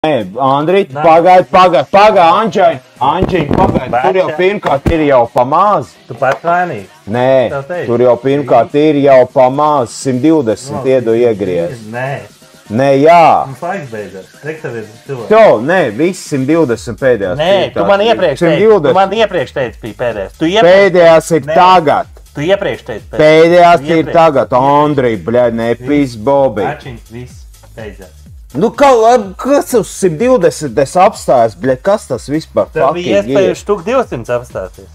Nē, Andri, pagaid, Anģiņ, pagaid, tur jau pirmkārt ir jau pa maz. Tu pat vainīgs. Nē, tur jau pirmkārt ir jau pa maz, 120 iedu iegriez. Nē, jā. Mums laiks beidzās. Cik tev ir cilvēks? Jo, nē, viss 120 pēdējās. Nē, tu man iepriekš teici bija pēdējās. Pēdējās ir tagad. Tu iepriekš teici pēdējās. Pēdējās ir tagad. Andri, bļaļ, nepīs Bobi. Ačiņš, viss beidzās. Nu, kas uz 120 es apstājos, bļaļ, kas tas vispār fucking ir? Tev bija iespēja štuk 200 apstāties.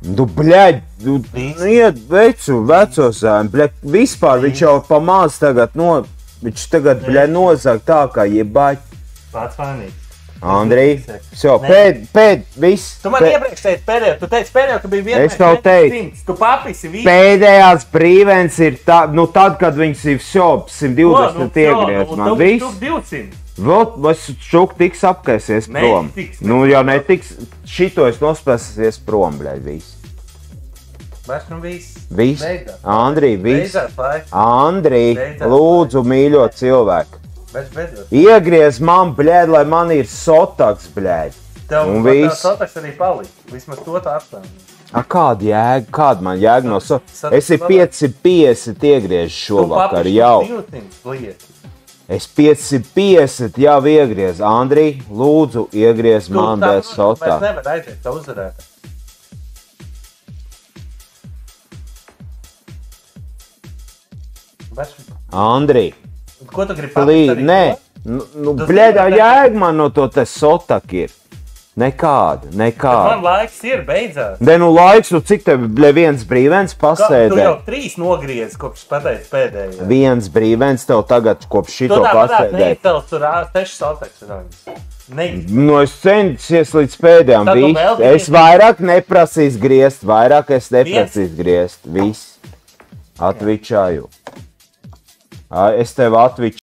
Nu, bļaļ, iet veco zēm, bļaļ, vispār viņš jau pa maz tagad, viņš tagad, bļaļ, nozag tā kā jebaļ. Pats vainīgs. Andrij, viss. Tu man iepriekš teici pēdējo, tu teici pēdējo, ka bija vienmēr 100. Tu papisi visu. Pēdējās brīvens ir tā, nu tad, kad viņas ir 120 iegriez, man viss. Nu, 200. Vot, es šuk tiks apkaisies prom. Nu, jau netiks, šito es nospēsies prom, bļaļ, viss. Vairs nu viss. Viss. Beidzās. Andrij, viss. Beidzās laiks. Andrij, lūdzu, mīļo cilvēku. Beidzās. Iegriez man, bļēd, lai man ir sotaks, bļēd. Tev sotaks arī palika. Vismaz to tā apstāvju. Kāda jēga? Kāda man jēga no sotaks? Es ir 550 iegriežu šovakar jau. Es 550 jau iegriez. Andrij, lūdzu, iegriez man bez sotaks. Mēs nevar aiziet, tā uzvarētā. Andrij. Ko tu gribi pateikt? Nē, nu, bļēdā jēga man no to te sotak ir. Nekāda. Man laiks ir, beidzās. Ne, nu laiks, nu cik tev, bļē, viens brīvens pasēdē? Tu jau 3 nogriez, kopš pateici pēdējo. Viens brīvens tev tagad, kopš šito pasēdē. Tu tā varētu neitels, tur 6 sotaks. Nu, es censies līdz pēdējām, viss. Es vairāk neprasīs griezt, viss. Atvičāju. Es tev atvičāju.